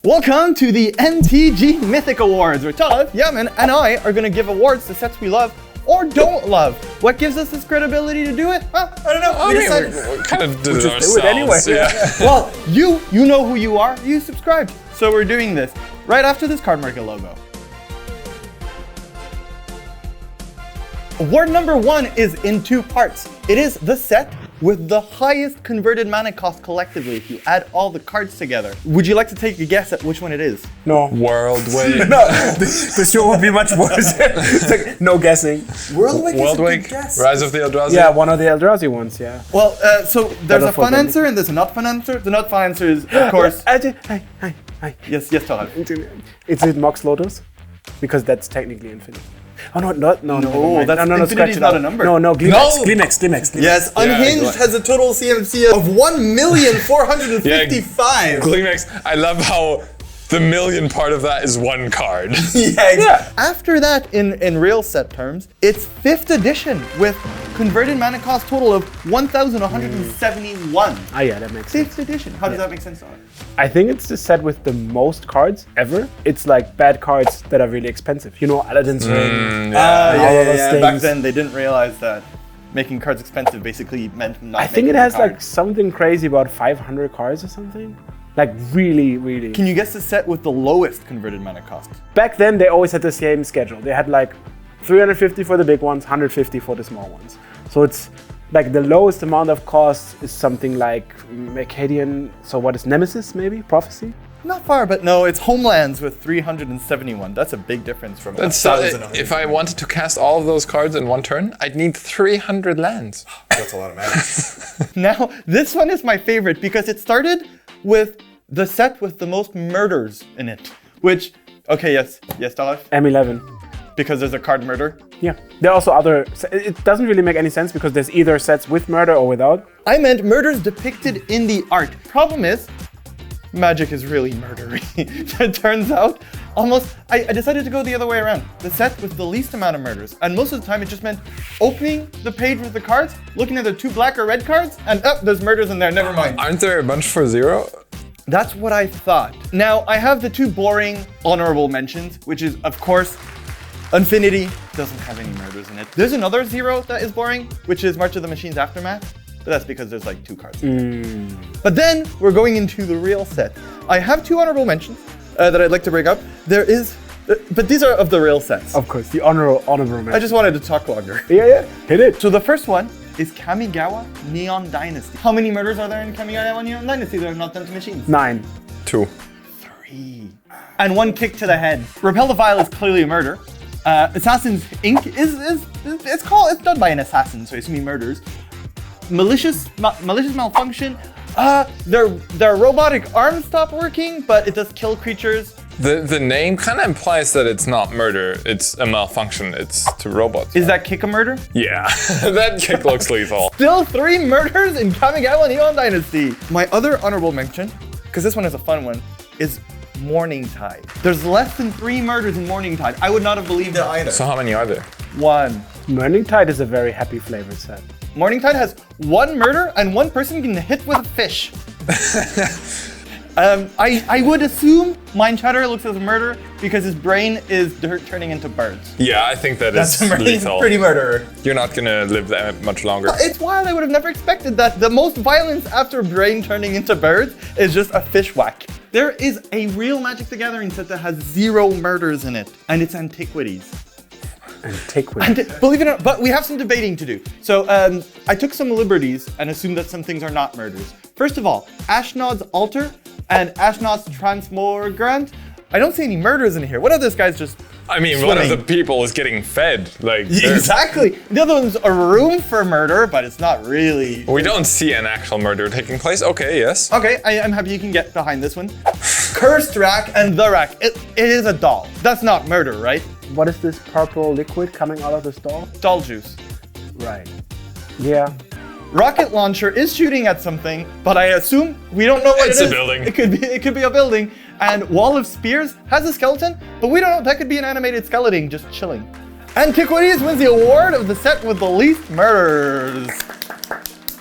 Welcome to the MTG Mythic Awards, where Todd, Yaman, and I are going to give awards to sets we love or don't love. What gives us this credibility to do it? Well, I don't know. We kind of did it ourselves. Do it anyway. Yeah. Well, you know who you are. You subscribed. So we're doing this right after this Cardmarket logo. Award number 1 is in 2 parts. It is the set with the highest converted mana cost collectively if you add all the cards together. Would you like to take a guess at which one it is? No. Worldwake. No, the show would be much worse. It's like, no guessing. Worldwake. Rise of the Eldrazi. Yeah, one of the Eldrazi ones, yeah. Well, so there's a fun answer and there's a not fun answer. The not fun answer is, of course... Hi. Yes, Todd. Is it Mox Lotus? Because that's technically infinite. Oh, no, that's infinity's not a number. No, Glimex. Yes, Unhinged has a total CMC of 1,455,000. Yeah, Glimex, I love how the million part of that is one card. Yeah. After that, in real set terms, it's 5th edition with converted mana cost total of 1,171. Ah, yeah, that makes sense. 5th edition. How does that make sense, Todd? I think it's the set with the most cards ever. It's like bad cards that are really expensive. You know, Aladdin's Ring. Yeah. Back then, they didn't realize that making cards expensive basically meant not. I think it has like something crazy about 500 cards or something. Like really. Can you guess the set with the lowest converted mana cost? Back then, they always had the same schedule. They had like 350 for the big ones, 150 for the small ones. So it's like the lowest amount of cost is something like Mercadian. So what is Nemesis, maybe? Prophecy? Not far, but no, it's Homelands with 371. That's a big difference from 1,000. If I wanted to cast all of those cards in one turn, I'd need 300 lands. That's a lot of mana. Now, this one is my favorite because it started with the set with the most murders in it. Which, okay, yes, Dalif? M11. Because there's a card murder? Yeah. There are also other... It doesn't really make any sense because there's either sets with murder or without. I meant murders depicted in the art. Problem is, Magic is really murdery. It turns out, I decided to go the other way around. The set with the least amount of murders. And most of the time it just meant opening the page with the cards, looking at the 2 black or red cards, and there's murders in there, never mind. Aren't there a bunch for 0? That's what I thought. Now, I have the 2 boring honorable mentions, which is, of course, Infinity doesn't have any murders in it. There's another 0 that is boring, which is March of the Machine's Aftermath. But that's because there's like 2 cards. But then we're going into the real set. I have 2 honorable mentions that I'd like to bring up. There is, but these are of the real sets. Of course, the honorable mention. I just wanted to talk longer. Yeah, hit it. So the first one is Kamigawa Neon Dynasty. How many murders are there in Kamigawa Neon Dynasty that are not done to machines? 9. 2. 3. And 1 kick to the head. Repel the Vile is clearly a murder. Assassin's Inc. it's done by an assassin, so I assume he murders. Malicious Malfunction. Their robotic arms stop working, but it does kill creatures. The name kind of implies that it's not murder, it's a malfunction, it's to robots. Is that kick a murder? Yeah, that kick looks lethal. Still 3 murders in Kamigawa Neon Dynasty. My other honorable mention, because this one is a fun one, is Morningtide. There's less than 3 murders in Morningtide. I would not have believed it either. So how many are there? 1. Morningtide is a very happy flavored set. Morningtide has 1 murder and 1 person can hit with a fish. I would assume Mind Shatter looks as a murder because his brain is dirt turning into birds. Yeah, I think that's lethal. Pretty murderer. You're not gonna live that much longer. It's wild. I would have never expected that. The most violence after brain turning into birds is just a fish whack. There is a real Magic the Gathering set that has 0 murders in it, and it's Antiquities. Believe it or not, but we have some debating to do. So I took some liberties and assumed that some things are not murders. First of all, Ashnod's Altar and Ashnod's Transmogrant. I don't see any murders in here. What are those guys just swimming? One of the people is getting fed. Exactly. The other one's a room for murder, but it's not really. We don't see an actual murder taking place. Okay, yes. Okay, I'm happy you can get behind this one. Cursed Rack and the Rack. It is a doll. That's not murder, right? What is this purple liquid coming out of this doll? Doll juice. Right. Yeah. Rocket launcher is shooting at something, but I assume we don't know what it is. It's a building. It could be a building. And Wall of Spears has a skeleton, but we don't know. That could be an animated skeleton just chilling. Antiquities wins the award of the set with the least murders.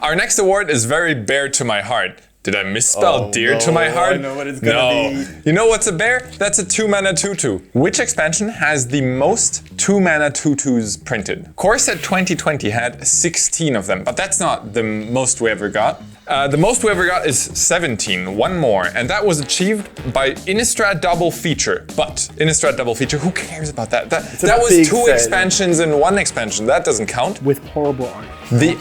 Our next award is very bare to my heart. Did I misspell deer to my heart? I know what it's gonna be. You know what's a bear? That's a 2-mana 2/2. Which expansion has the most 2-mana 2/2s printed? Core set 2020 had 16 of them, but that's not the most we ever got. The most we ever got is 17, one more, and that was achieved by Innistrad Double Feature. But Innistrad Double Feature, who cares about that? That was big 2 set. expansions in 1 expansion. That doesn't count. With horrible art. The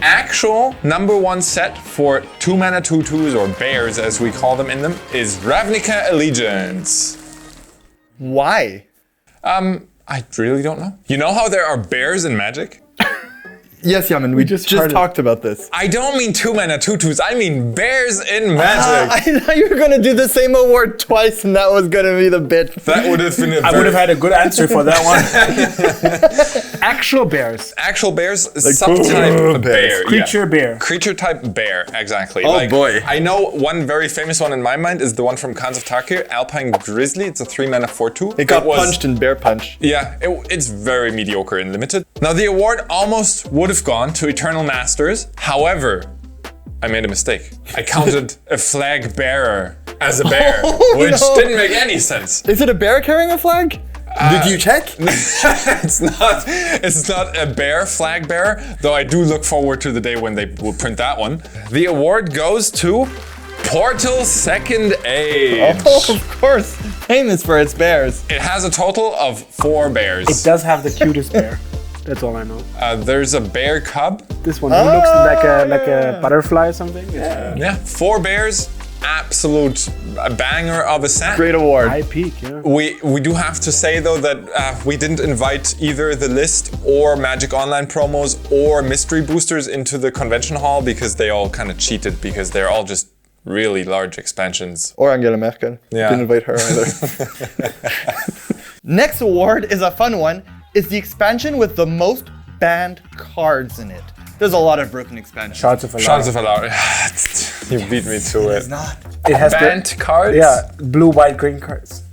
actual #1 set for 2-mana 2/2s, or bears as we call them in them, is Ravnica Allegiance. Why? I really don't know. You know how there are bears in Magic? Yes, Yaman, we just heard it. talked about this. I don't mean 2-mana 2/2s, I mean bears in Magic. I thought you were gonna do the same award twice, and that was gonna be the bit. That would have been I would have had a good answer for that one. Actual bears. Actual bears, subtype bear. Creature bear. Creature type bear, exactly. Oh, boy. I know one very famous one in my mind is the one from Khans of Tarkir, Alpine Grizzly. It's a 3-mana 4/2. It got punched in Bear Punch. Yeah, it's very mediocre and limited. Now the award almost would have gone to Eternal Masters. However, I made a mistake. I counted a flag bearer as a bear, which didn't make any sense. Is it a bear carrying a flag? Did you check? It's not a bear flag bearer, though I do look forward to the day when they will print that one. The award goes to Portal Second Age. Oh, of course. Famous for its bears. It has a total of 4 bears. It does have the cutest bear. That's all I know. There's a bear cub. This one looks like a butterfly or something. Yeah, 4 bears. Absolute banger of a set. Great award. High peak, yeah. We do have to say though that we didn't invite either the list or Magic Online promos or mystery boosters into the convention hall because they all kind of cheated because they're all just really large expansions. Or Angela Merkel. Yeah. Didn't invite her either. Next award is a fun one. It's the expansion with the most banned cards in it. There's a lot of broken expansions. Shards of Alara. Shards of Alara. You beat me to it. It's not. It has Banned cards? Yeah, blue, white, green cards.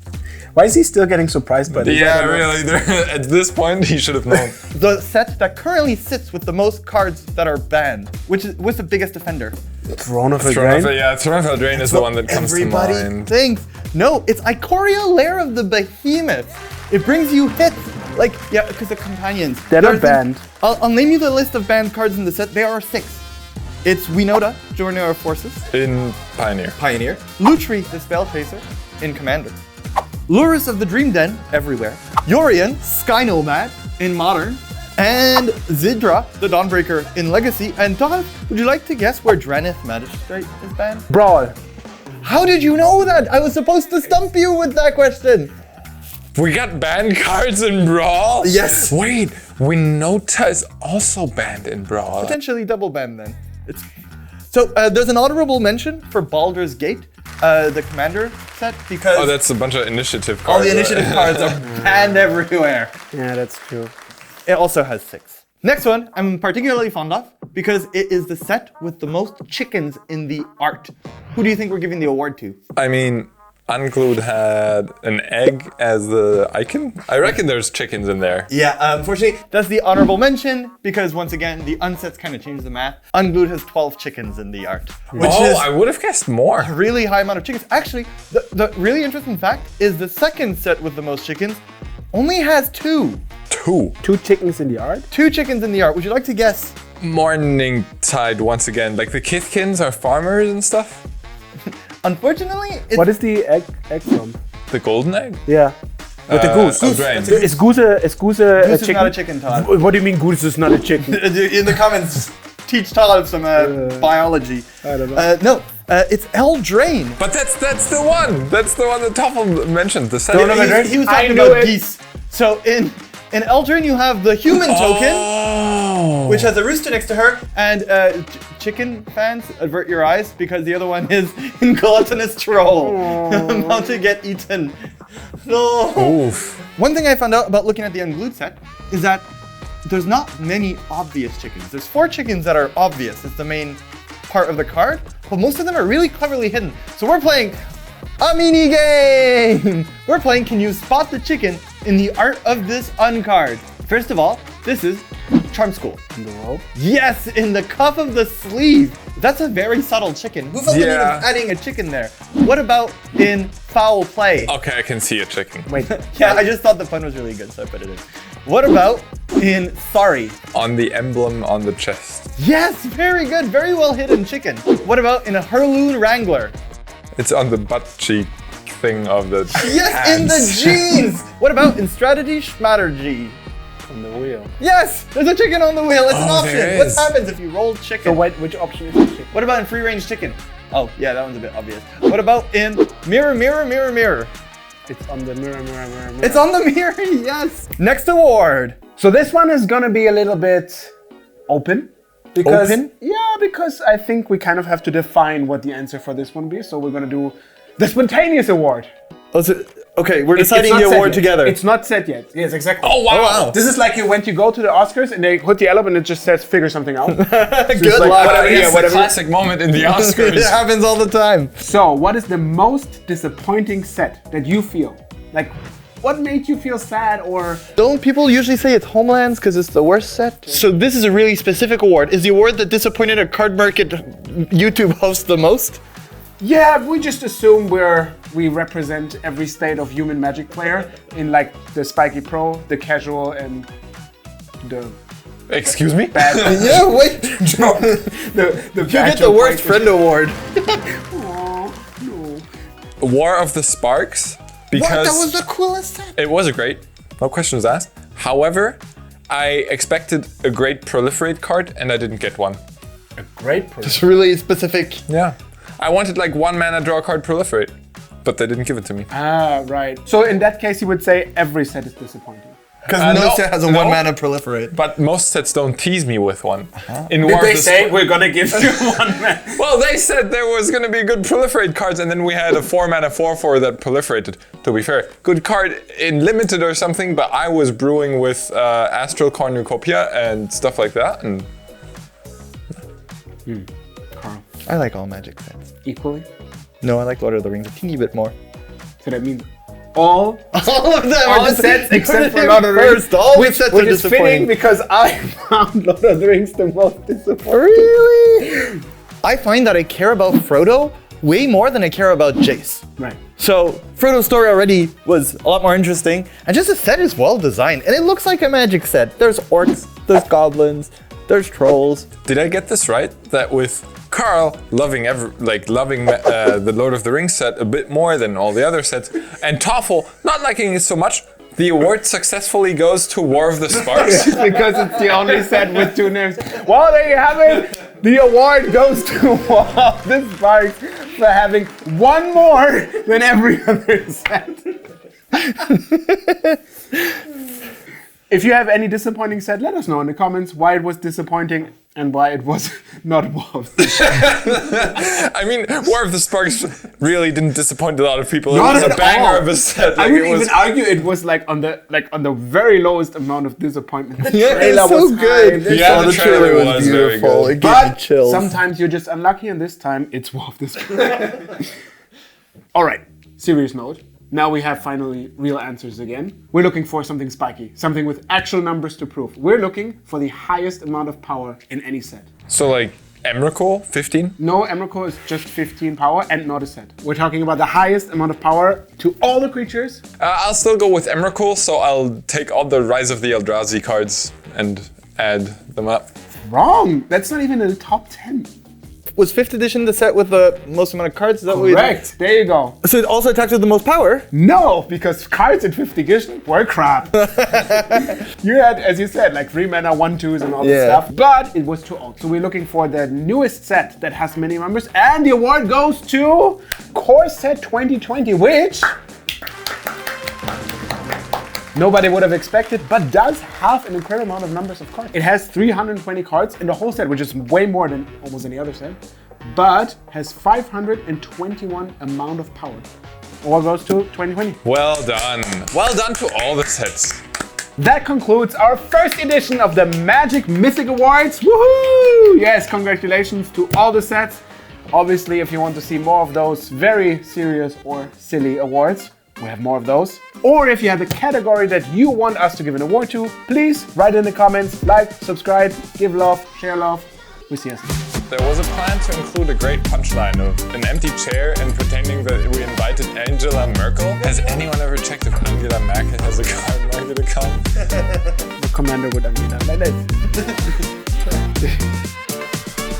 Why is he still getting surprised by this? Yeah, really. At this point, he should have known. The set that currently sits with the most cards that are banned. What's the biggest offender? Throne of Eldraine? Throne of Eldraine is the one that comes to Everybody mind. thinks. No, it's Ikoria, Lair of the Behemoth. It brings you hits. Like, yeah, because the companions. They're not There's banned. I'll name you the list of banned cards in the set. There are 6. It's Winota, Joiner of Forces. In Pioneer. Pioneer. Lutri, the Spell Chaser, in Commander. Lurus of the Dream Den, everywhere. Yorion, Sky Nomad, in Modern. And Zidra, the Dawnbreaker, in Legacy. And Todd, would you like to guess where Dranith Magistrate is banned? Brawl. How did you know that? I was supposed to stump you with that question. We got banned cards in Brawl? Yes. Wait, Winota is also banned in Brawl. Potentially double banned then. So there's an honorable mention for Baldur's Gate, the Commander set, because Oh, that's a bunch of initiative cards. all the initiative cards are banned everywhere. Yeah, that's true. It also has 6. Next one I'm particularly fond of because it is the set with the most chickens in the art. Who do you think we're giving the award to? I mean, Unglued had an egg as the icon. I reckon there's chickens in there. Yeah, unfortunately, that's the honorable mention because once again, the unsets kind of change the math. Unglued has 12 chickens in the art, which is I would have guessed more. a really high amount of chickens. Actually, the really interesting fact is the second set with the most chickens only has 2. 2. 2 chickens in the art? 2 chickens in the art. Would you like to guess? Morning Tide once again. Like the Kithkins are farmers and stuff. Unfortunately, it's What is the egg from? The golden egg? Yeah. With the goose. Eldraine. Is goose a Goose is not a chicken, Todd. What do you mean goose is not a chicken? In the comments, teach Todd some biology. I don't know. No, it's Eldraine. But that's the one. That's the one that Toffel mentioned. The set. He was I talking knew about it. geese. So in Eldraine, you have the human token, Oh. which has a rooster next to her, and chicken fans, avert your eyes because the other one is in gluttonous troll, about to get eaten. No. Oof. One thing I found out about looking at the Unglued set is that there's not many obvious chickens. There's 4 chickens that are obvious. It's the main part of the card, but most of them are really cleverly hidden. So we're playing a mini game. We're playing Can You Spot the Chicken in the art of this uncard. First of all, this is Charm School. In the robe. Yes, in the cuff of the sleeve. That's a very subtle chicken. Who felt the need of adding a chicken there? What about in Foul Play? Okay, I can see a chicken. Wait. Yeah, I just thought the pun was really good, so I put it in. What about in Sorry? On the emblem on the chest. Yes, very good. Very well hidden chicken. What about in a Heirloom Wrangler? It's on the butt cheek thing of the Yes, in the jeans. What about in Strategy Schmattergy? On the wheel. Yes, there's a chicken on the wheel. It's an Oh, option. there What is. happens if you roll chicken? So which option is the chicken? What about in Free Range Chicken? Oh, yeah, that one's a bit obvious. What about in Mirror, Mirror, Mirror, Mirror? It's on the mirror. It's on the mirror, yes. Next award. So this one is gonna be a little bit open. Because, Open? Yeah, because I think we kind of have to define what the answer for this one be. So we're gonna do the spontaneous award. Oh, so, okay, we're It's deciding not the set award yet. together. It's not set yet. Yes, exactly. Oh, wow. wow. This is like when you go to the Oscars and they put the L up and it just says figure something out. Good like, luck. whatever, It's whatever. the classic moment in the It Oscars. happens all the time. So, what is the most disappointing set that you feel? Like, what made you feel sad or... Don't people usually say it's Homelands because it's the worst set? So this is a really specific award. Is the award that disappointed a Cardmarket YouTube host the most? Yeah, we just assume we represent every state of human Magic player in like the Spiky Pro, the casual, and the Excuse me? bad. Yeah, wait. the You get the worst friend award. Aw, no. War of the Sparks. Because What? That was the coolest set. it was a great, no questions asked. However, I expected a great proliferate card and I didn't get one. A great person. It's really specific. Yeah. I wanted like 1 mana draw card proliferate, but they didn't give it to me. Ah, right. So in that case, you would say every set is disappointing. Because no no, set has a no. 1 mana proliferate. But most sets don't tease me with one. In Did War they of the say we're gonna give you one man? Well, they said there was going to be good proliferate cards, and then we had a 4 mana 4/4 that proliferated. To be fair, good card in limited or something, but I was brewing with Astral Cornucopia and stuff like that. And Carl, I like all Magic sets. equally? No, I like Lord of the Rings a teeny bit more. So that means all All of them all are just sets except for Lord Lord of the Rings. First, all which sets are is fitting disappointing. because I found Lord of the Rings the most disappointing. Really? I find that I care about Frodo way more than I care about Jace. Right. So Frodo's story already was a lot more interesting, and just the set is well designed, and it looks like a Magic set. There's orcs, there's goblins, there's trolls. did I get this right? That with Carl loving the Lord of the Rings set a bit more than all the other sets, and Toffel not liking it so much, the award successfully goes to War of the Sparks. Because it's the only set with 2 names. Well, there you have it. The award goes to War of the Sparks for having 1 more than every other set. If you have any disappointing set, let us know in the comments why it was disappointing and why it was not War of the Sparks. I mean, War of the Sparks really didn't disappoint a lot of people. Not It was at a banger all. of a set. I Like, would it was, even argue it was like on the very lowest amount of disappointment. The Yeah, trailer it's so was good. high. Yeah, Oh, the trailer was very beautiful. good. It gave me But chills. sometimes you're just unlucky, and this time it's War of the Sparks. All right, serious note. Now we have finally real answers again. We're looking for something spiky, something with actual numbers to prove. We're looking for the highest amount of power in any set. so like Emrakul, 15? No, Emrakul is just 15 power and not a set. We're talking about the highest amount of power to all the creatures. I'll still go with Emrakul, so I'll take all the Rise of the Eldrazi cards and add them up. Wrong. That's not even in the top 10. Was 5th edition the set with the most amount of cards? Is that what we- Correct. There you go. So it also attacks with the most power? No, because cards in 5th edition were crap. You had, as you said, like 3 mana, 1/2s and all this Yeah. stuff, but it was too old. So we're looking for the newest set that has many members, and the award goes to Core Set 2020, which nobody would have expected, but does have an incredible amount of numbers of cards. It has 320 cards in the whole set, which is way more than almost any other set, but has 521 amount of power. All goes to 2020. Well done. Well done to all the sets. That concludes our first edition of the Magic Mythic Awards. Woohoo! Yes, congratulations to all the sets. Obviously, if you want to see more of those very serious or silly awards, we have more of those. Or if you have a category that you want us to give an award to, please write in the comments, like, subscribe, give love, share love. We see us. There was a plan to include a great punchline of an empty chair and pretending that we invited Angela Merkel. Has anyone ever checked if Angela Merkel has a Cardmarket account? The commander with Angela. Like that.